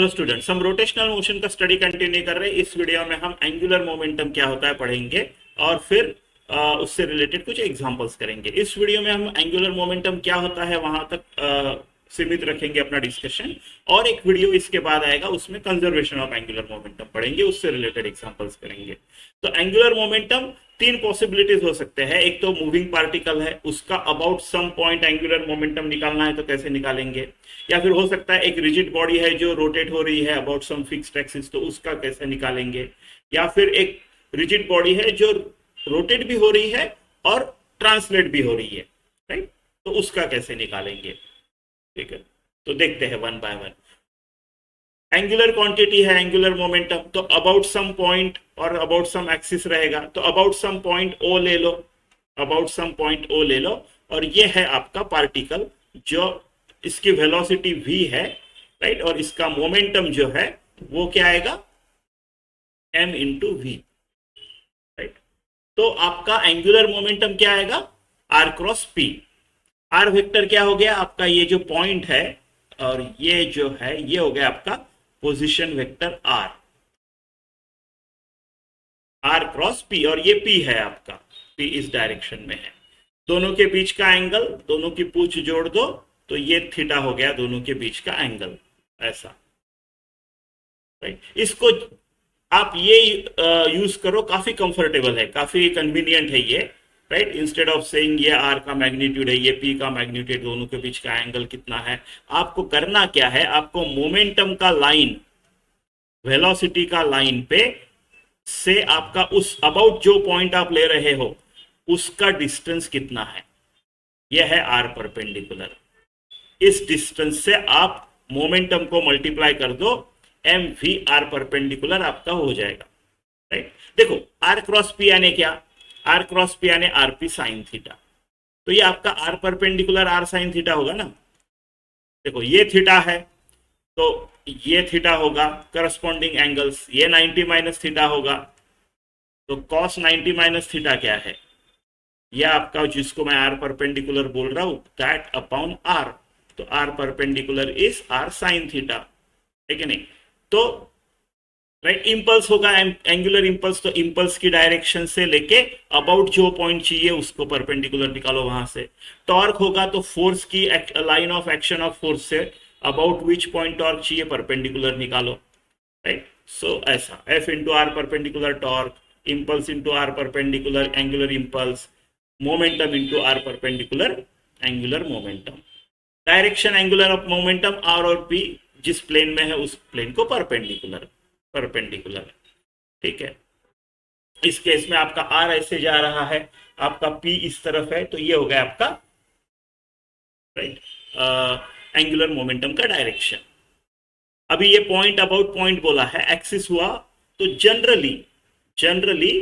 Hello students, हम rotational motion का study continue कर रहे हैं। इस वीडियो में हम एंगुलर मोमेंटम क्या होता है पढ़ेंगे और फिर उससे रिलेटेड कुछ एग्जांपल्स करेंगे। इस वीडियो में हम एंगुलर मोमेंटम क्या होता है वहां तक सीमित रखेंगे अपना डिस्कशन, और एक वीडियो इसके बाद आएगा, उसमें कंजर्वेशन ऑफ एंगुलर मोमेंटम पढ़ेंगे, उससे रिलेटेड एग्जांपल्स करेंगे। तो एंगुलर मोमेंटम तीन पॉसिबिलिटीज हो सकते हैं। एक तो मूविंग पार्टिकल है, उसका about some point angular momentum निकालना है तो कैसे निकालेंगे, या फिर हो सकता है एक रिजिड बॉडी है जो रोटेट हो रही है अबाउट सम फिक्स्ड एक्सिस, तो उसका कैसे निकालेंगे, या फिर एक रिजिड बॉडी है जो रोटेट भी हो रही है और ट्रांसलेट भी हो रही है, राइट, तो उसका कैसे निकालेंगे। ठीक है, तो देखते हैं one by one. Angular quantity है एंगुलर मोमेंटम, तो अबाउट सम पॉइंट और अबाउट सम एक्सिस रहेगा, तो अबाउट सम पॉइंट ओ ले लो, अबाउट सम पॉइंट ओ ले लो, और ये है आपका पार्टिकल जो इसकी वेलोसिटी v है, राइट, और इसका मोमेंटम जो है वो क्या आएगा, m इंटू वी, राइट। तो आपका एंगुलर मोमेंटम क्या आएगा, r cross p। r vector क्या हो गया आपका, ये जो पॉइंट है और ये जो है ये हो गया आपका position vector r, r cross p, और ये p है आपका, p इस डायरेक्शन में है। दोनों के बीच का एंगल, दोनों की पूंछ जोड़ दो तो ये थीटा हो गया दोनों के बीच का एंगल, ऐसा, राइट। इसको आप ये यूज करो, काफी कंफर्टेबल है, काफी कन्वीनियंट है ये, राइट। इंस्टेड ऑफ सेइंग ये आर का मैग्नीट्यूड है, ये पी का मैग्नीट्यूड, दोनों के बीच का एंगल कितना है, आपको करना क्या है, आपको मोमेंटम का लाइन, वेलोसिटी का लाइन पे से आपका उस अबाउट जो पॉइंट आप ले रहे हो उसका डिस्टेंस कितना है, यह है आर परपेंडिकुलर। इस डिस्टेंस से आप मोमेंटम को मल्टीप्लाई कर दो, एम वी आर परपेंडिकुलर आपका हो जाएगा, राइट। देखो आर क्रॉस पी यानी क्या, आर क्रॉस पी यानी आर पी साइन थीटा, तो ये आपका r perpendicular r sine theta होगा ना। देखो ये थीटा है तो ये थीटा होगा, करस्पॉन्डिंग एंगल्स, ये 90 माइनस थीटा होगा, तो कॉस 90 माइनस थीटा क्या है, ये आपका जिसको मैं आर परपेंडिकुलर बोल रहा हूं, दैट अपॉन आर, तो r perpendicular is r sine theta, है कि नहीं। तो राइट, इंपल्स होगा एंगुलर इंपल्स, तो इंपल्स की डायरेक्शन से लेके अबाउट जो पॉइंट चाहिए उसको परपेंडिकुलर निकालो वहां से। टॉर्क होगा तो फोर्स की line of action of force से अबाउट विच पॉइंट टॉर्क चाहिए परपेंडिकुलर निकालो, राइट। सो ऐसा f into r perpendicular torque, impulse into r perpendicular angular impulse, momentum into r perpendicular angular momentum. Direction angular of momentum r और p जिस plane में है उस plane को perpendicular, perpendicular, ठीक है। इस केस में आपका आर ऐसे जा रहा है, आपका पी इस तरफ है, तो ये हो गया आपका राइट एंगुलर मोमेंटम का डायरेक्शन। अभी ये पॉइंट अबाउट पॉइंट बोला है, एक्सिस हुआ, तो जनरली जनरली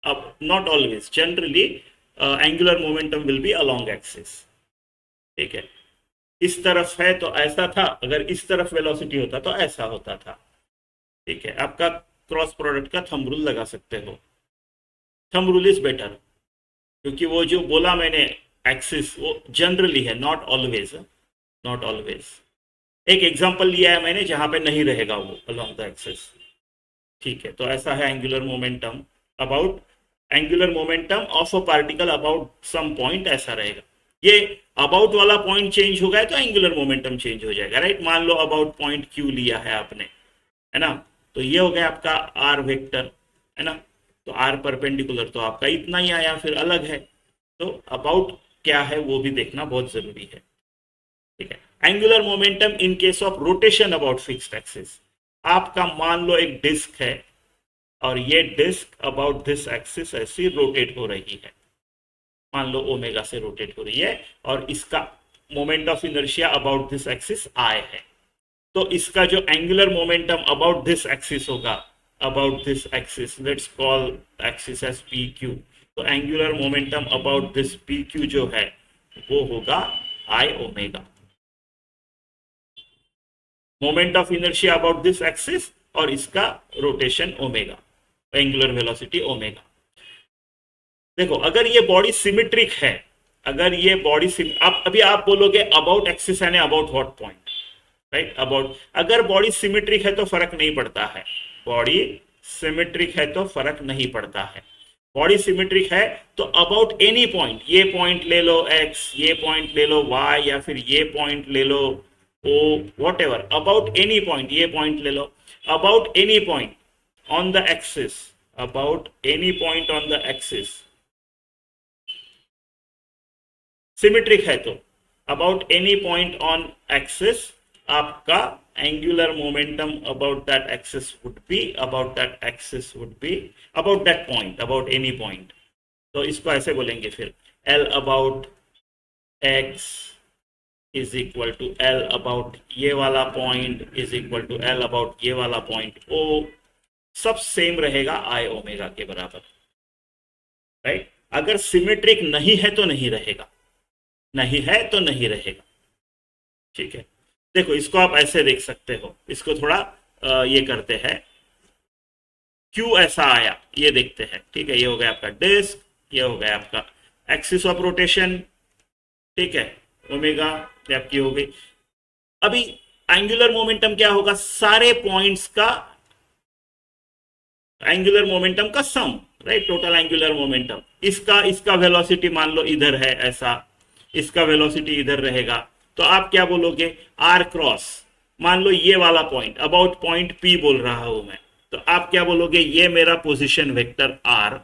अब not always, generally angular momentum will be along axis, ठीक है। इस तरफ है तो ऐसा था, अगर इस तरफ वेलोसिटी होता तो ऐसा होता था, ठीक है। आपका क्रॉस प्रोडक्ट का थंब रूल लगा सकते हो, थंब रूल इज बेटर, क्योंकि वो जो बोला मैंने एक्सिस वो जनरली है, नॉट ऑलवेज, नॉट ऑलवेज। एक एग्जांपल लिया है मैंने जहां पे नहीं रहेगा वो अलोंग द एक्सिस, ठीक है। तो ऐसा है angular momentum, about angular momentum of a particle about some point, ऐसा रहेगा। ये अबाउट वाला पॉइंट चेंज हो गया तो एंगुलर मोमेंटम चेंज हो जाएगा, राइट। मान लो अबाउट पॉइंट क्यू लिया है आपने, है ना, तो ये हो गया आपका आर वेक्टर, है ना, तो आर परपेंडिकुलर तो आपका इतना ही आया, फिर अलग है, तो अबाउट क्या है वो भी देखना बहुत जरूरी है, ठीक है। Angular momentum in case of rotation about fixed axis, आपका मान लो एक डिस्क है और ये डिस्क अबाउट दिस एक्सिस ऐसी रोटेट हो रही है, मान लो ओमेगा से रोटेट हो रही है, और इसका moment of inertia about this axis I है, तो इसका जो angular momentum about this axis होगा, about this axis, let's call axis as P Q, तो angular momentum about this P Q जो है वो होगा I omega, moment of inertia about this axis और इसका rotation omega, angular velocity omega. देखो अगर ये बॉडी सिमेट्रिक है, अगर ये बॉडी आप अभी आप बोलोगे अबाउट एक्सिस यानी about what point, right about. अगर बॉडी सिमेट्रिक है तो फर्क नहीं पड़ता है, बॉडी सिमेट्रिक है तो फर्क नहीं पड़ता है। बॉडी सिमेट्रिक है तो अबाउट एनी पॉइंट, ये पॉइंट ले लो x, ये पॉइंट ले लो y, या फिर ये पॉइंट ले लो o, whatever, about any point, ये पॉइंट ले लो, about any point on the axis, about any point on the axis symmetric है तो about any point on axis आपका angular momentum about that axis would be, about that axis would be, about that point, about any point. तो इसको ऐसे बोलेंगे फिर L about x is equal to L about ये वाला point is equal to L about ये वाला point O, सब सेम रहेगा I ओमेगा के बराबर, राइट। अगर सिमेट्रिक नहीं है तो नहीं रहेगा, नहीं है तो नहीं रहेगा, ठीक है। देखो इसको आप ऐसे देख सकते हो, इसको थोड़ा ये करते हैं, क्यों ऐसा आया ये देखते हैं, ठीक है। ये हो गया आपका डिस्क, ये हो गया आपका एक्सिस ऑफ रोटेशन, ठीक है, ओमेगा ये आपकी हो गई। अभी एंगुलर मोमेंटम क्या होगा, सारे पॉइंट्स का एंगुलर मोमेंटम का सम, राइट, टोटल एंगुलर मोमेंटम। इसका वेलोसिटी मान लो इधर है ऐसा, इसका वेलोसिटी इधर रहेगा, तो आप क्या बोलोगे, आर क्रॉस, मान लो ये वाला पॉइंट, अबाउट पॉइंट पी बोल रहा हूं मैं, तो आप क्या बोलोगे, ये मेरा पोजीशन वेक्टर आर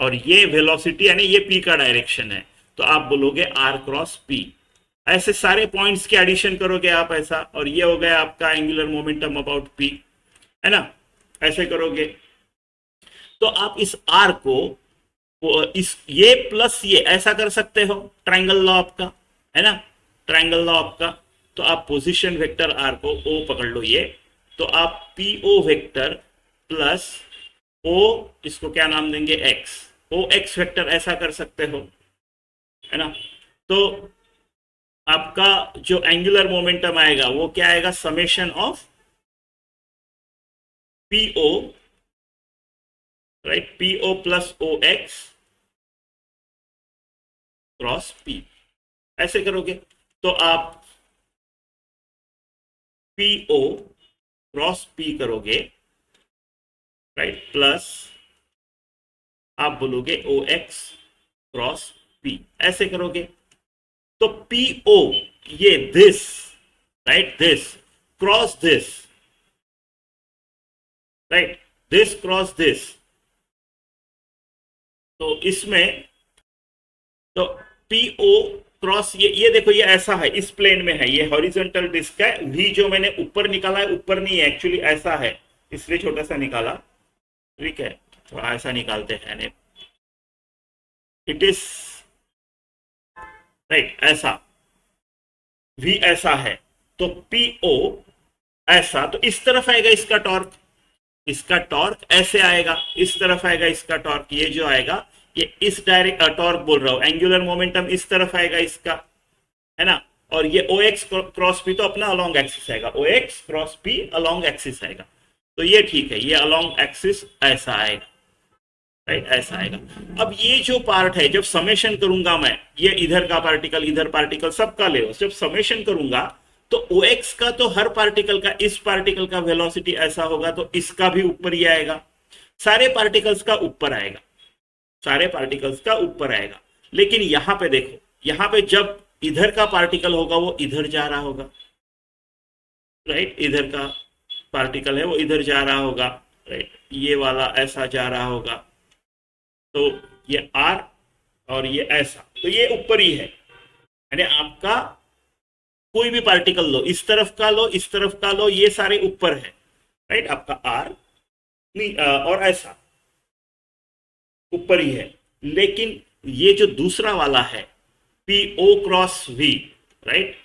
और ये वेलोसिटी यानी ये पी का डायरेक्शन है, तो आप बोलोगे आर क्रॉस पी। ऐसे सारे पॉइंट्स के एडिशन करोगे आप ऐसा, और ये हो गया आपका एंगुलर मोमेंटम अबाउट पी, है ना, ऐसे करोगे। तो आप इस आर को इस ये प्लस ये ऐसा कर सकते हो, ट्रायंगल लॉ आपका है ना, ट्रायंगल लॉ आपका। तो आप पोजीशन वेक्टर आर को ओ पकड़ लो ये, तो आप p o vector plus o, इसको क्या नाम देंगे, एक्स, ओ एक्स वेक्टर ऐसा कर सकते हो, है ना। तो आपका जो एंगुलर मोमेंटम आएगा वो क्या आएगा, summation of p o, right, p o plus o x cross p, ऐसे करोगे तो आप पी ओ क्रॉस पी करोगे, राइट, प्लस आप बोलोगे ओ एक्स क्रॉस पी, ऐसे करोगे। तो पी ओ ये this, right, this cross this, right, this cross this, तो इसमें तो पी ओ क्रॉस ये देखो, ये ऐसा है, इस प्लेन में है, ये हॉरिजॉन्टल डिस्क है, वी जो मैंने ऊपर निकाला है ऊपर नहीं है एक्चुअली, ऐसा है, इसलिए छोटा सा निकाला, ठीक है, थोड़ा ऐसा निकालते हैं, इट इज राइट, ऐसा वी ऐसा है, तो पी ओ ऐसा, तो इस तरफ आएगा इसका टॉर्क, इसका टॉर्क ऐसे आएगा, इस तरफ आएगा इसका टॉर्क, ये जो आएगा ये इस डायरेक्ट टॉर्क बोल रहा हूं, एंगुलर मोमेंटम इस तरफ आएगा इसका, है ना, और ये ओ एक्स क्रॉस पी तो अपना अलोंग एक्सिस आएगा, O x cross P along axis आएगा, तो ये ठीक है, ये अलोंग एक्सिस ऐसा आएगा, राइट, ऐसा आएगा। अब ये जो पार्ट है, जब समेशन करूंगा मैं, ये इधर का पार्टिकल सबका ले, जब समेशन करूंगा तो ओ एक्स का तो हर पार्टिकल का, इस पार्टिकल का वेलोसिटी ऐसा होगा, तो इसका भी ऊपर ही आएगा, सारे पार्टिकल्स का ऊपर आएगा, सारे पार्टिकल्स का ऊपर आएगा। लेकिन यहां पे देखो, यहां पे जब इधर का पार्टिकल होगा वो इधर जा रहा होगा, राइट, इधर का पार्टिकल है वो इधर जा रहा होगा, राइट, ये वाला ऐसा जा रहा होगा, तो ये आर और ये ऐसा, तो ये ऊपर ही है, यानी आपका कोई भी पार्टिकल लो, इस तरफ का लो, इस तरफ का लो, ये सारे ऊपर है, राइट, आपका आर नहीं, और ऐसा ऊपर ही है। लेकिन ये जो दूसरा वाला है p o cross v, right,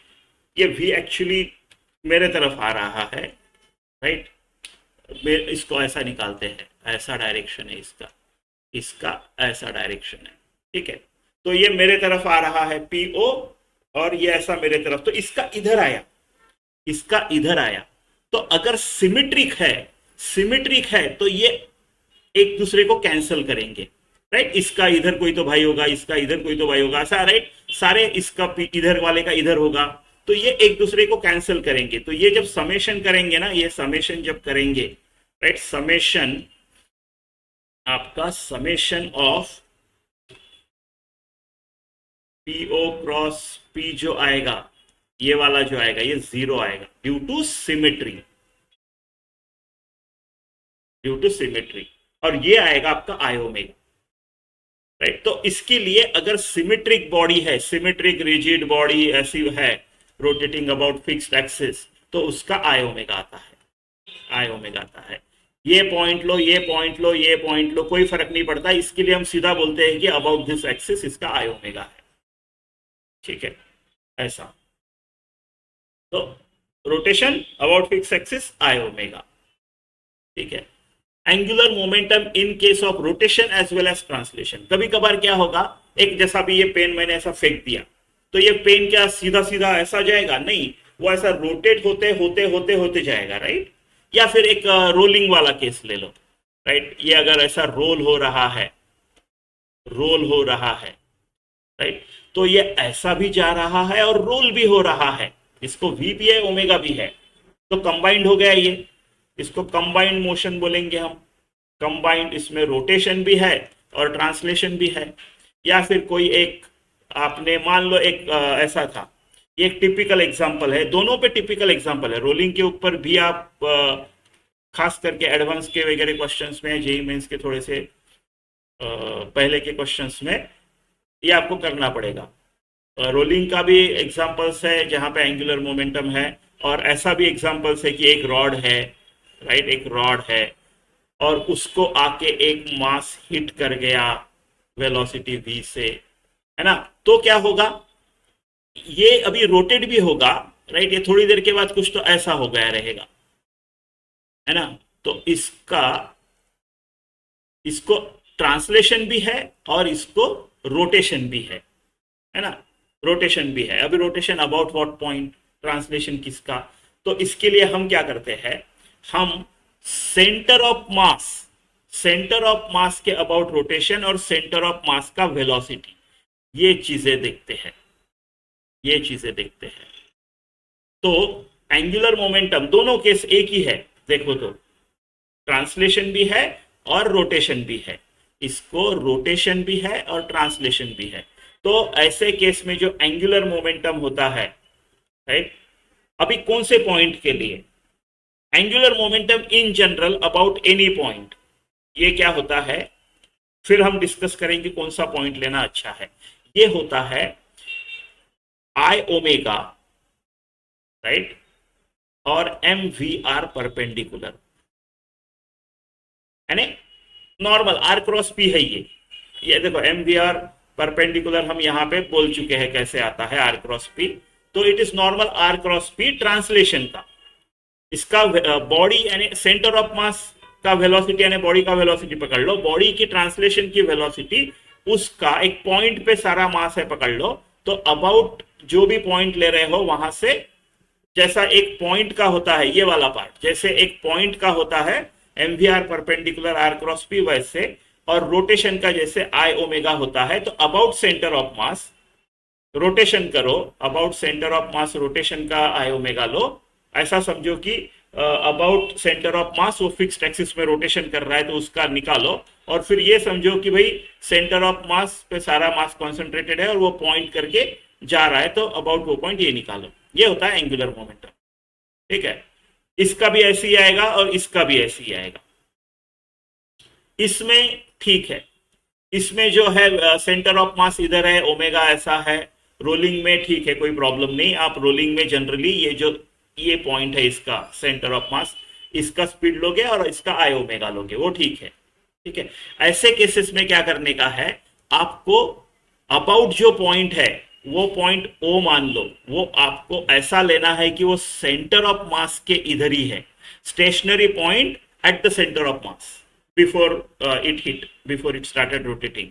ये वी एक्चुअली मेरे तरफ आ रहा है, राइट, इसको ऐसा निकालते हैं, ऐसा डायरेक्शन है इसका, इसका ऐसा डायरेक्शन है, ठीक है, तो ये मेरे तरफ आ रहा है पी ओ, और ये ऐसा मेरे तरफ, तो इसका इधर आया, इसका इधर आया, तो अगर सिमेट्रिक है तो ये एक दूसरे को कैंसिल करेंगे, राइट, इसका इधर कोई तो भाई होगा, इसका इधर कोई तो भाई होगा, ऐसा, राइट, सारे इसका इधर वाले का इधर होगा, तो ये एक दूसरे को कैंसिल करेंगे। तो ये जब समेशन करेंगे ना, ये समेशन जब करेंगे, राइट, समेशन, आपका summation of PO cross P जो आएगा, ये वाला जो आएगा, ये 0 आएगा due to symmetry, due to symmetry. और ये आएगा आपका आई ओमेगा, राइट। तो इसके लिए अगर सिमेट्रिक बॉडी है, सिमेट्रिक रिजिड बॉडी ऐसी है, रोटेटिंग अबाउट फिक्स्ड एक्सिस, तो उसका आई ओमेगा आता है, आई ओमेगा आता है। ये पॉइंट लो, ये पॉइंट लो, ये पॉइंट लो, कोई फर्क नहीं पड़ता। इसके लिए हम सीधा बोलते हैं कि अबाउट दिस एक्सिस इसका आई ओमेगा है, ठीक है, ऐसा। तो rotation about fix axis I omega, ठीक है। Angular momentum in case of rotation as well as translation. कभी कभार क्या होगा, एक जैसा भी ये पेन मैंने ऐसा फेंक दिया, तो ये पेन क्या सीधा सीधा ऐसा जाएगा? नहीं, वो ऐसा रोटेट होते होते होते होते जाएगा, राइट। या फिर एक रोलिंग वाला केस ले लो, राइट। ये अगर ऐसा रोल हो रहा है, रोल हो रहा है, राइट, तो ये ऐसा भी जा रहा है और रोल भी हो रहा है, इसको वी भी है, ओमेगा भी है, तो कंबाइंड हो गया ये, इसको कंबाइंड मोशन बोलेंगे हम। कंबाइंड, इसमें रोटेशन भी है और ट्रांसलेशन भी है। या फिर कोई एक, आपने मान लो एक ऐसा था, ये एक टिपिकल एग्जांपल है, दोनों पे टिपिकल एग्जांपल है। रोलिंग के ऊपर भी आप खास करके एडवांस के वगैरह क्वेश्चंस में, जेई मेंस के थोड़े से पहले के क्वेश्चंस में ये आपको करना पड़ेगा। रोलिंग का भी एग्जांपल्स है जहां पे एंगुलर मोमेंटम है, और ऐसा भी एग्जांपल्स है कि एक रॉड है, राइट, एक रॉड है और उसको आके एक मास हिट कर गया वेलोसिटी v से, है ना, तो क्या होगा, ये अभी रोटेट भी होगा, राइट, ये थोड़ी देर के बाद कुछ तो ऐसा हो गया रहेगा, है ना। तो इसको ट्रांसलेशन भी है और इसको रोटेशन भी है ना, रोटेशन भी है। अभी rotation about what point, translation किसका? तो इसके लिए हम क्या करते हैं, हम centre of mass, centre of मास के अबाउट रोटेशन और सेंटर ऑफ मास का वेलोसिटी, ये चीजें देखते हैं, ये चीजें देखते हैं। तो एंगुलर मोमेंटम दोनों केस एक ही है, देखो तो ट्रांसलेशन भी है और रोटेशन भी है, इसको रोटेशन भी है और ट्रांसलेशन भी है। तो ऐसे केस में जो एंगुलर मोमेंटम होता है, राइट, अभी कौन से पॉइंट के लिए, angular momentum in general about any point, ये क्या होता है, फिर हम डिस्कस करेंगे कौन सा पॉइंट लेना अच्छा है। ये होता है आई ओमेगा, राइट, और एम वी आर परपेंडिकुलर, यानी नॉर्मल आर क्रॉस पी है ये देखो एम वी आर परपेंडिकुलर हम यहां पे बोल चुके हैं कैसे आता है आर क्रॉस पी। तो it is normal r cross p translation का, इसका बॉडी यानी सेंटर ऑफ मास का वेलोसिटी यानी बॉडी का वेलोसिटी पकड़ लो, बॉडी की ट्रांसलेशन की वेलोसिटी, उसका एक पॉइंट पे सारा मास है पकड़ लो, तो अबाउट जो भी पॉइंट ले रहे हो वहां से, जैसा एक पॉइंट का होता है ये वाला पार्ट, जैसे एक पॉइंट का होता है m v r perpendicular r cross p, वैसे, और रोटेशन का जैसे आई ओमेगा होता है, तो about centre of mass rotation करो, about centre of mass rotation का आई ओमेगा लो, ऐसा समझो कि अबाउट सेंटर ऑफ मास वो फिक्स्ड एक्सिस में रोटेशन कर रहा है तो उसका निकालो, और फिर ये समझो कि भाई सेंटर ऑफ मास पे सारा मास कॉन्सेंट्रेटेड है और वो पॉइंट करके जा रहा है, तो अबाउट वो पॉइंट ये निकालो, ये होता है एंगुलर मोमेंटम, ठीक है। इसका भी ऐसे ही आएगा और इसका भी ऐसे ही आएगा। इसमें ठीक है, इसमें जो है सेंटर ऑफ मास इधर है, ओमेगा ऐसा है, रोलिंग में ठीक है, कोई प्रॉब्लम नहीं। आप रोलिंग में जनरली ये जो ये पॉइंट है इसका सेंटर ऑफ मास, इसका स्पीड लोगे और इसका आई ओमेगा लोगे, वो ठीक है, ठीक है। ऐसे केसेस में क्या करने का है, आपको अबाउट जो पॉइंट है वो पॉइंट ओ मान लो, वो आपको ऐसा लेना है कि वो सेंटर ऑफ मास के इधर ही है, stationary point at the centre of mass before it hit, before it started rotating.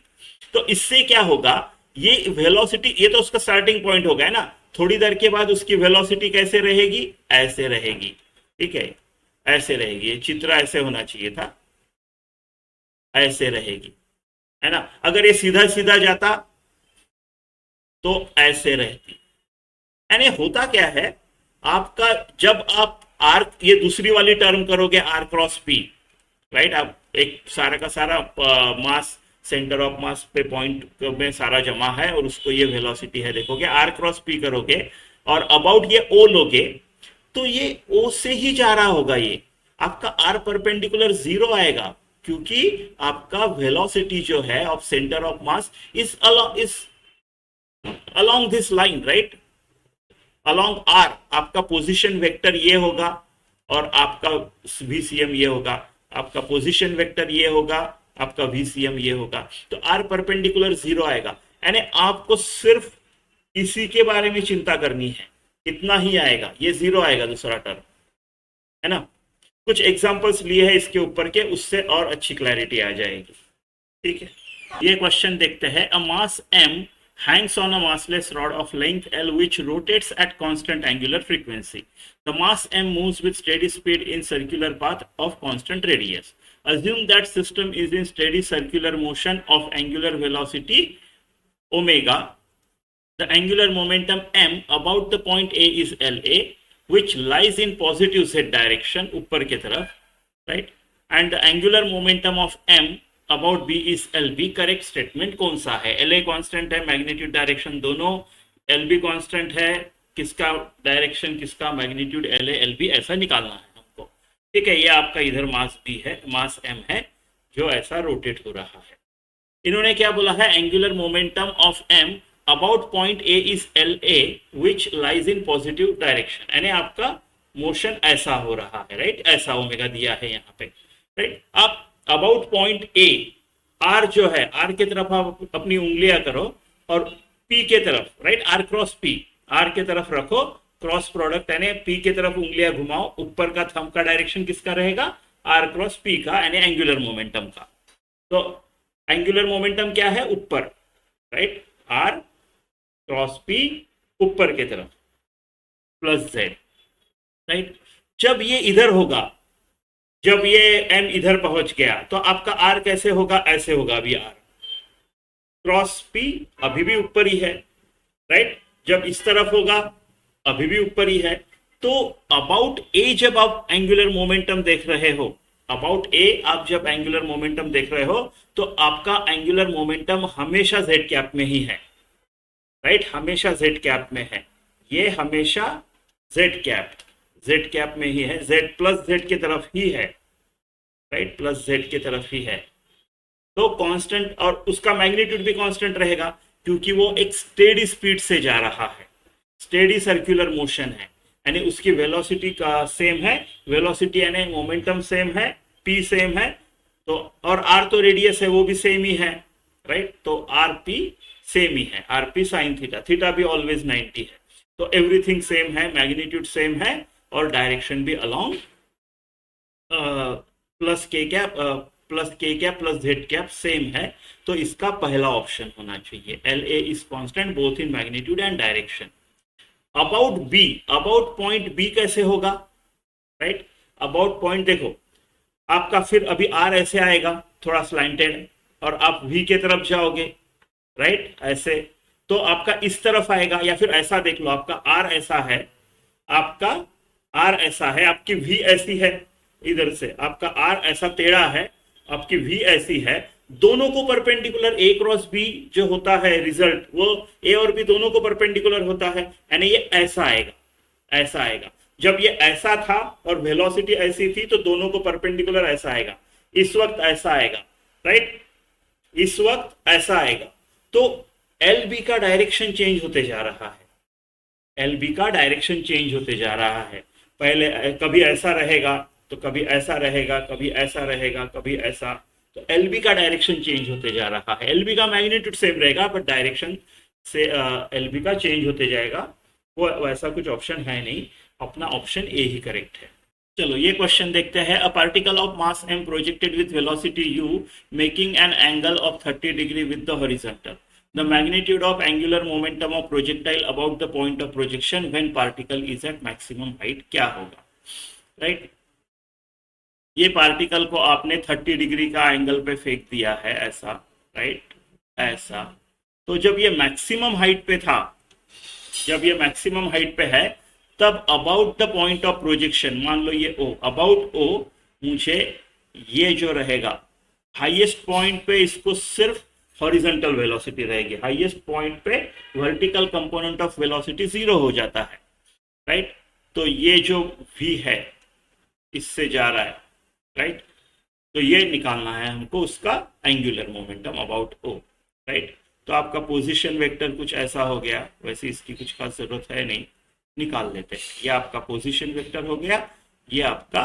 तो इससे क्या होगा, ये वेलोसिटी, ये तो उसका स्टार्टिंग पॉइंट हो गया ना, थोड़ी देर के बाद उसकी वेलोसिटी कैसे रहेगी, ऐसे रहेगी, ठीक है, ऐसे रहेगी। ये चित्र ऐसे होना चाहिए था, ऐसे रहेगी, है ना। अगर ये सीधा सीधा जाता तो ऐसे रहती, यानी होता क्या है आपका, जब आप आर, ये दूसरी वाली टर्म करोगे आर क्रॉस पी, राइट, आप एक सारा का सारा मास, सेंटर ऑफ मास पे पॉइंट में सारा जमा है और उसको ये वेलोसिटी है, देखोगे आर क्रॉस पी करोगे और अबाउट ये ओ लोगे, तो ये ओ से ही जा रहा होगा, ये आपका आर परपेंडिकुलर जीरो आएगा, क्योंकि आपका वेलोसिटी जो है of centre of mass is along this line, right, along are, आपका पोजीशन वेक्टर ये होगा और आपका वीसीएम ये होगा, आपका पोजीशन वेक्टर ये होगा, आपका वीसीएम ये होगा, तो आर परपेंडिकुलर जीरो आएगा। यानी आपको सिर्फ इसी के बारे में चिंता करनी है, इतना ही आएगा, ये जीरो आएगा दूसरा टर्म, है ना। कुछ एग्जांपल्स लिए हैं इसके ऊपर के, उससे और अच्छी क्लैरिटी आ जाएगी, ठीक है। ये क्वेश्चन देखते हैं, अ मास m hangs on a massless rod of length L which rotates at constant angular frequency. The mass m moves with steady speed in circular path of constant radius. Assume that system is in steady circular motion of angular velocity omega. The angular momentum m about the point A is LA, which lies in positive z direction, ऊपर की तरफ, right? And the angular momentum of m about b is l b, correct statement कौन सा है? L a constant है, magnitude direction दोनों, l b constant है, किसका डायरेक्शन किसका, magnitude l a l b, ऐसा निकालना है हमको, ठीक है। ये आपका इधर मास बी है, मास एम है जो ऐसा रोटेट हो रहा है। इन्होंने क्या बोला है, angular momentum of am about point A is L A which lies in positive direction, यानी आपका मोशन ऐसा हो रहा है, राइट, ऐसा ओमेगा दिया है यहाँ पे, राइट। आप अबाउट पॉइंट ए, आर जो है, आर की तरफ आप अपनी उंगलियां करो और पी के तरफ, right, r cross p, r के तरफ रखो, क्रॉस प्रोडक्ट यानी पी के तरफ उंगलियां घुमाओ, ऊपर का थंब का डायरेक्शन किसका रहेगा, आर क्रॉस पी का, यानी एंगुलर मोमेंटम का। तो एंगुलर मोमेंटम क्या है, ऊपर, राइट, आर क्रॉस पी ऊपर के तरफ प्लस जेड, राइट। जब ये इधर होगा, जब ये m इधर पहुंच गया तो आपका r कैसे होगा, ऐसे होगा, अभी r क्रॉस p अभी भी ऊपर ही है, राइट। जब इस तरफ होगा अभी भी ऊपर ही है। तो अबाउट a जब आप एंगुलर मोमेंटम देख रहे हो, अबाउट a आप जब एंगुलर मोमेंटम देख रहे हो तो आपका एंगुलर मोमेंटम हमेशा z कैप में ही है, राइट, हमेशा z कैप में है, ये हमेशा z कैप में ही है, z प्लस z की तरफ ही है, राइट, प्लस z की तरफ ही है। तो कांस्टेंट, और उसका मैग्नीट्यूड भी कांस्टेंट रहेगा क्योंकि वो एक स्टेडी स्पीड से जा रहा है, स्टेडी सर्कुलर मोशन है, यानी उसकी वेलोसिटी का सेम है, वेलोसिटी यानी मोमेंटम सेम है, p सेम है, तो और r तो रेडियस है वो भी सेम ही है, राइट। तो rp सेम ही है, rp साइन थीटा, थीटा भी ऑलवेज 90 है, तो एवरीथिंग सेम है, मैग्नीट्यूड सेम है और डायरेक्शन भी along plus k cap plus z cap same है। तो इसका पहला ऑप्शन होना चाहिए, l a is constant both in magnitude and direction. About b, about point b कैसे होगा, राइट, अबाउट पॉइंट देखो आपका, फिर अभी आर ऐसे आएगा थोड़ा स्लैंटेड और आप वी के तरफ जाओगे, राइट, ऐसे, तो आपका इस तरफ आएगा, या फिर ऐसा देख लो, आपका आर ऐसा है, आपका आर ऐसा है, आपकी वी ऐसी है, इधर से आपका आर ऐसा टेढ़ा है, आपकी वी ऐसी है, दोनों को परपेंडिकुलर ए क्रॉस बी जो होता है रिजल्ट, वो ए और बी दोनों को परपेंडिकुलर होता है, यानी ये ऐसा आएगा, ऐसा आएगा। जब ये ऐसा था और वेलोसिटी ऐसी थी तो दोनों को परपेंडिकुलर ऐसा आएगा, इस वक्त ऐसा आएगा, राइट, इस वक्त ऐसा आएगा। तो एल बी का डायरेक्शन चेंज होते जा रहा है, एल बी का डायरेक्शन चेंज होते जा रहा है, पहले कभी ऐसा रहेगा तो कभी ऐसा रहेगा, कभी ऐसा रहेगा, कभी ऐसा, तो एल बी का डायरेक्शन चेंज होते जा रहा है। एल बी का मैग्नीट्यूड सेम रहेगा बट डायरेक्शन से एल बी का चेंज होते जाएगा, वो वैसा कुछ ऑप्शन है नहीं, अपना ऑप्शन ए ही करेक्ट है। चलो ये क्वेश्चन देखते हैं, a particle of mass m projected with velocity u making an angle of 30 degree with the horizontal, the magnitude of angular momentum of projectile about the point of projection when particle is at maximum height क्या होगा, right. ये particle को आपने 30 degree का angle पे फेंक दिया है ऐसा, राइट, ऐसा, तो जब ये मैक्सिमम हाइट पे था जब ये मैक्सिमम हाइट पे है तब about the point of projection, मान लो ये ओ, अबाउट ओ मुझे ये जो रहेगा हाईएस्ट पॉइंट पे इसको सिर्फ हॉरिजॉन्टल वेलोसिटी रहेगी, हाईएस्ट पॉइंट पे वर्टिकल कंपोनेंट ऑफ वेलोसिटी 0 हो जाता है, राइट। तो ये जो v है इससे जा रहा है, राइट। तो ये निकालना है हमको उसका angular momentum about o, right. तो आपका पोजीशन वेक्टर कुछ ऐसा हो गया, वैसे इसकी कुछ खास जरूरत है नहीं, निकाल लेते हैं। ये आपका पोजीशन वेक्टर हो गया, ये आपका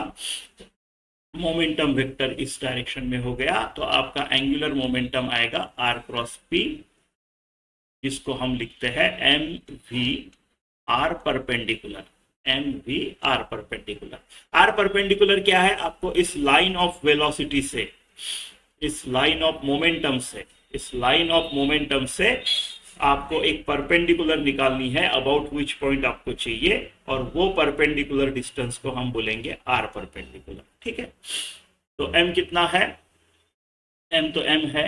मोमेंटम वेक्टर इस डायरेक्शन में हो गया। तो आपका एंगुलर मोमेंटम आएगा आर क्रॉस पी, जिसको हम लिखते हैं m v r perpendicular, m v r perpendicular. R perpendicular क्या है, आपको इस लाइन ऑफ वेलोसिटी से, इस लाइन ऑफ मोमेंटम से, इस लाइन ऑफ मोमेंटम से आपको एक परपेंडिकुलर निकालनी है अबाउट विच पॉइंट आपको चाहिए, और वो परपेंडिकुलर डिस्टेंस को हम बोलेंगे आर परपेंडिकुलर, ठीक है। तो एम कितना है, एम तो एम है,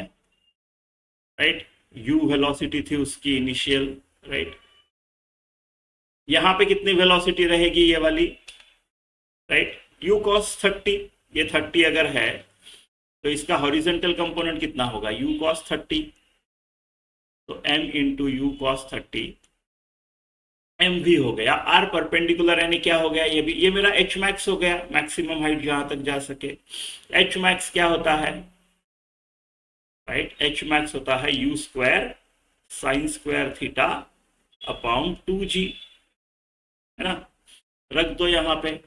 राइट। यू वेलोसिटी थी उसकी इनिशियल, राइट। यहां पे कितनी वेलोसिटी रहेगी ये वाली, राइट, यू कॉस 30, ये 30 अगर है तो इसका हॉरिजॉन्टल कंपोनेंट कितना होगा, यू कॉस 30। तो m into u cos 30 m v हो गया। आर परपेंडिकुलर यानी क्या हो गया, ये भी, ये मेरा एच मैक्स हो गया, मैक्सिमम हाइट जहां तक जा सके। एच मैक्स क्या होता है, राइट, एच मैक्स होता है you square sine square theta upon 2g, है ना। रख दो यहां पे,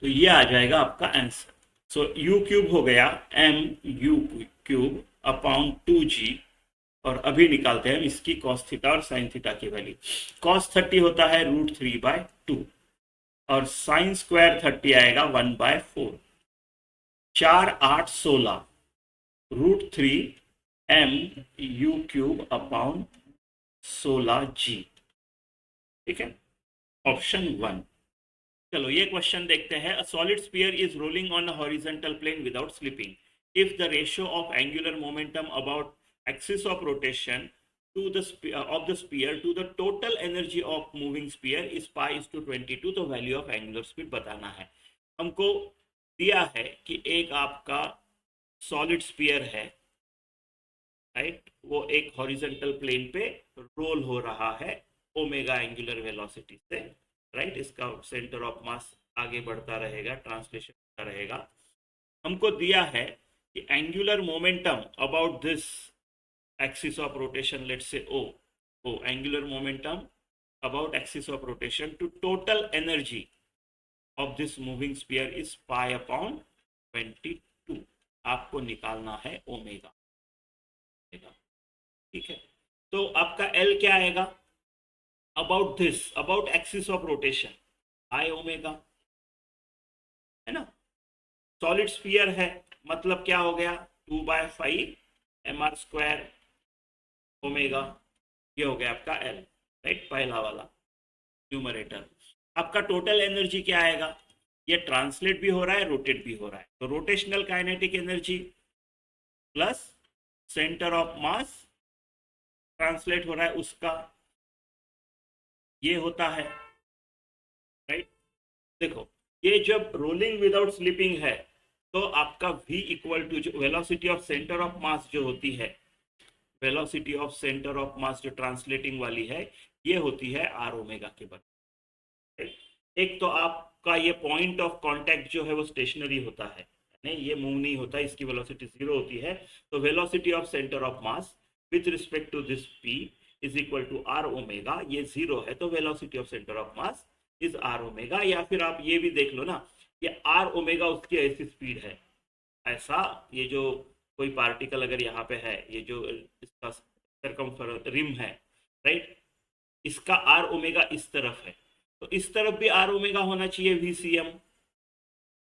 तो ये आ जाएगा आपका आंसर। सो यू क्यूब हो गया M u cube upon 2g, और अभी निकालते हैं इसकी कॉस थीटा और साइन थीटा की वैल्यू। कॉस 30 होता है √3/2, और साइन स्क्वायर 30 आएगा 1/4, 4 8 16 √3 M u cube upon 16g, ठीक है, ऑप्शन 1। चलो ये क्वेश्चन देखते हैं। A solid sphere is rolling on a horizontal plane without slipping if the ratio of angular momentum about axis of rotation to the of the sphere to the total energy of moving sphere is pi is to 22। तो value of angular speed बताना है हमको। दिया है कि एक आपका solid sphere है, राइट, वो एक हॉरिजॉन्टल प्लेन पे रोल हो रहा है ओमेगा एंगुलर वेलोसिटी से, राइट। इसका सेंटर ऑफ मास आगे बढ़ता रहेगा, ट्रांसलेशन होता रहेगा। हमको दिया है कि angular momentum about this axis of rotation, let's say o angular momentum about axis of rotation to total energy of this moving sphere is pi upon 22। आपको निकालना है ओमेगा, ठीक है। तो आपका L क्या आएगा, about this, about axis of rotation I omega, है ना। सॉलिड स्फीयर है, मतलब क्या हो गया 2/5 mr² ओमेगा, ये हो गया आपका L, राइट, पहला वाला न्यूमरेटर। आपका टोटल एनर्जी क्या आएगा, ये ट्रांसलेट भी हो रहा है, रोटेट भी हो रहा है, तो rotational kinetic energy plus centre of mass translate हो रहा है उसका, ये होता है, राइट। देखो ये जब रोलिंग विदाउट स्लिपिंग है तो आपका v इक्वल टू जो वेलोसिटी ऑफ सेंटर ऑफ मास जो होती है, वेलोसिटी ऑफ सेंटर ऑफ मास जो ट्रांसलेटिंग वाली है, ये होती है आर ओमेगा के बराबर। एक तो आपका ये पॉइंट ऑफ कांटेक्ट जो है वो स्टेशनरी होता है, नहीं ये मूव नहीं होता, इसकी वेलोसिटी 0 होती है। तो velocity of centre of mass with respect to this p is equal to r omega, ये 0 है तो velocity of centre of mass is r omega. या फिर आप ये भी देख लो ना, ये आर ओमेगा उसकी ऐसी स्पीड है, ऐसा ये जो कोई पार्टिकल अगर यहाँ पे है, ये जो इसका सर्कमफेरेंस रिम है, राइट, इसका आर ओमेगा इस तरफ है, तो इस तरफ भी आर ओमेगा होना चाहिए VCM,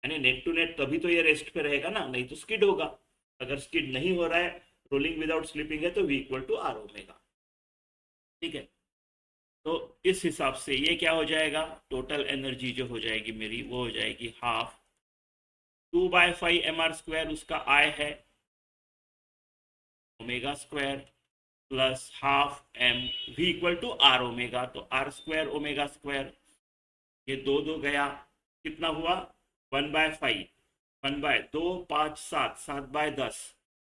यानी नेट टू नेट, तभी तो ये रेस्ट पे रहेगा ना, नहीं तो स्किड होगा। अगर स्किड नहीं हो रहा है, रोलिंग विदाउट स्लिपिंग है, तो V equal to r omega, ठीक है। तो इस हिसाब से ये क्या हो जाएगा, टोटल एनर्जी जो हो जाएगी मेरी वो हो जाएगी हाफ 2/5 mr² उसका I है omega square plus half m v equal to r omega, तो r² ओमेगा स्क्वायर, ये दो गया, कितना हुआ 1/5, 1/2 5 7 7/10,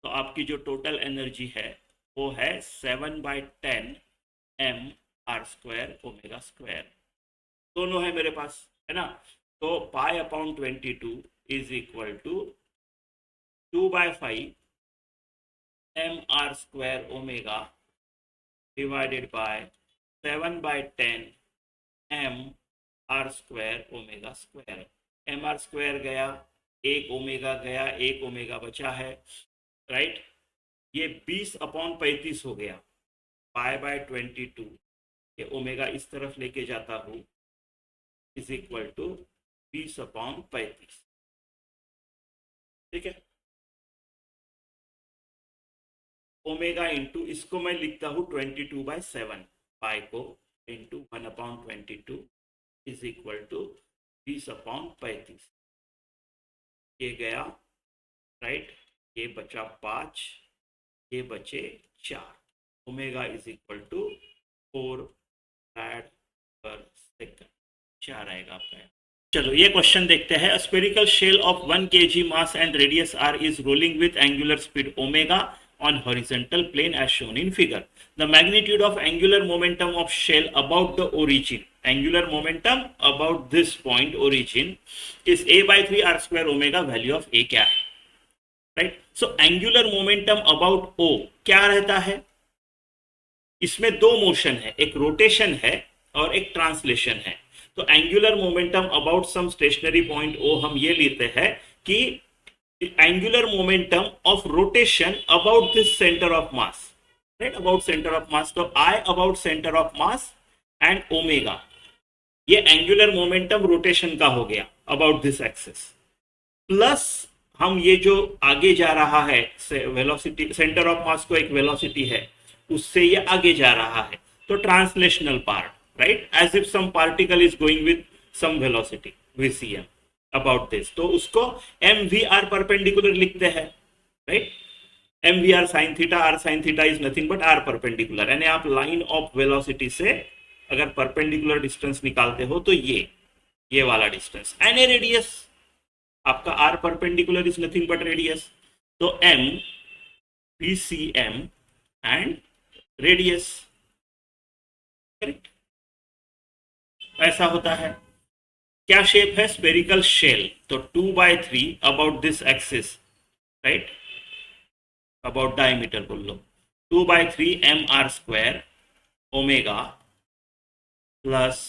तो आपकी जो टोटल एनर्जी है वो है 7/10 mr² ओमेगा स्क्वायर, दोनों है मेरे पास, है ना। तो π/22 is equal to 2/5 mr² omega divided by 7/10 mr² omega square. mr² गया, एक ओमेगा गया, एक ओमेगा बचा है, राइट। ये 20/35 हो गया, π/22 ये ओमेगा इस तरफ लेके जाता हूँ इज इक्वल टू 20/35, ठीक है। ओमेगा इंटू, इसको मैं लिखता हूँ 22/7, पाई को इंटू 1/22 इज इक्वल टू 20/35, ये गया, राइट, ये बचा 5, ये बचे 4, omega is equal to 4 rad पर सेकंड, 4 आएगा आपका। चलो ये क्वेश्चन देखते हैं। Spherical shell of 1 kg mass and radius r is rolling with angular speed omega on horizontal plane as shown in figure. The magnitude of angular momentum of shell about the origin, angular momentum about this point origin is a/3 r² omega, value of a क्या है, right? So angular momentum about O क्या रहता है, इसमें दो motion है, एक rotation है और एक ट्रांसलेशन है। तो angular momentum about some stationary point O हम ये लेते हैं कि angular momentum of rotation about this center of mass, right, about center of mass, तो I about center of mass and omega, ये angular momentum rotation का हो गया about this axis, प्लस हम ये जो आगे जा रहा है वेलोसिटी, सेंटर ऑफ मास को एक वेलोसिटी है, उससे ये आगे जा रहा है, तो translational part, right, as if some particle is going with some velocity vcm about this, तो उसको mvr परपेंडिकुलर लिखते हैं, right. mvr sin theta, r sin theta is nothing but r perpendicular, यानी आप लाइन ऑफ वेलोसिटी से अगर perpendicular distance निकालते हो तो ये वाला डिस्टेंस, एंड ए रेडियस आपका r perpendicular is nothing but radius, तो m vcm and radius, correct, ऐसा होता है। क्या शेप है, स्पेरिकल शेल, तो 2/3 about this axis, right, about diameter बोल लो, 2/3 mr² ओमेगा प्लस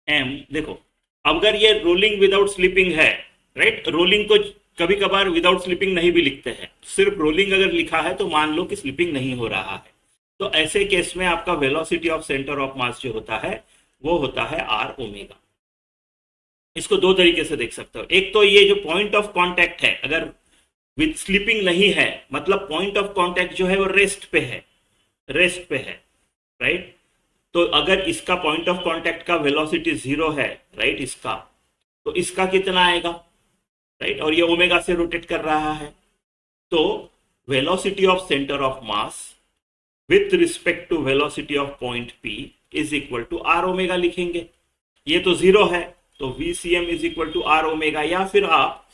m, देखो अगर ये रोलिंग विदाउट स्लिपिंग है, राइट, रोलिंग को कभी कभार विदाउट स्लिपिंग नहीं भी लिखते हैं, सिर्फ रोलिंग अगर लिखा है तो मान लो कि स्लिपिंग नहीं हो रहा है, तो ऐसे केस में आपका वेलोसिटी ऑफ सेंटर ऑफ मास जो होता है वो होता है r ओमेगा। इसको दो तरीके से देख सकते हो, एक तो ये जो पॉइंट ऑफ कांटेक्ट है, अगर विद स्लिपिंग नहीं है मतलब पॉइंट ऑफ कांटेक्ट जो है वो रेस्ट पे है, रेस्ट पे है, राइट, तो अगर इसका पॉइंट ऑफ कांटेक्ट का वेलोसिटी 0 है, राइट, इसका, तो इसका कितना आएगा, राइट, और ये ओमेगा से रोटेट कर रहा है, तो velocity of centre of mass with respect to velocity of point P is equal to r omega लिखेंगे। ये तो 0 है तो VCM is equal to r omega, या फिर आप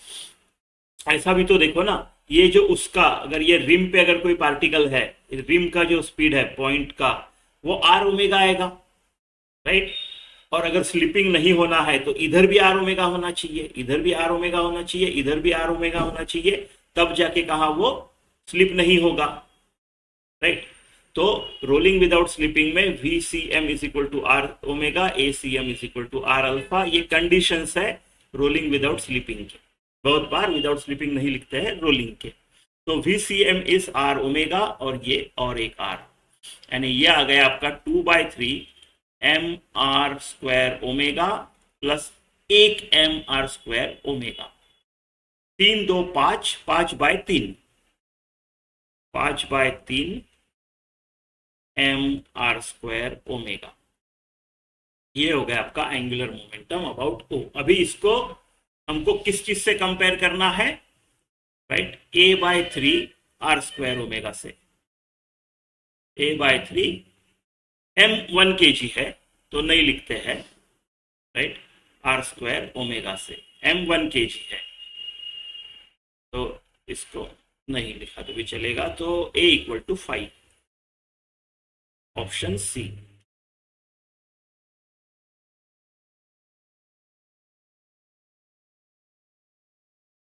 ऐसा भी तो देखो ना, ये जो उसका, अगर ये रिम पे अगर कोई पार्टिकल है, रिम का जो स्पीड है पॉइंट का वो r ओमेगा आएगा, राइट, और अगर स्लिपिंग नहीं होना है तो इधर भी r ओमेगा होना चाहिए, इधर भी r ओमेगा होना चाहिए, इधर भी r ओमेगा होना चाहिए, तब जाके कहा वो स्लिप नहीं होगा, राइट। तो रोलिंग विदाउट स्लिपिंग में VCM is equal to r omega, ACM is equal to r alpha, ये कंडीशंस है रोलिंग विदाउट स्लिपिंग के, बहुत बार विदाउट स्लिपिंग नहीं लिखते हैं रोलिंग के, तो VCM इज r ओमेगा और ये और एक r, यानी ये आ गया आपका 2/3 mr² omega plus 1 mr² omega, 3 2 5, 5/3 mr² omega, ये हो गया आपका एंगुलर मोमेंटम अबाउट O। अभी इसको हमको किस चीज से कंपेयर करना है, राइट, a/3 r² ओमेगा से। a/3 m 1 kg है तो नहीं लिखते हैं, राइट, r² ओमेगा से, m 1 kg है तो इसको नहीं लिखा तो भी चलेगा। तो a = 5, ऑप्शन सी।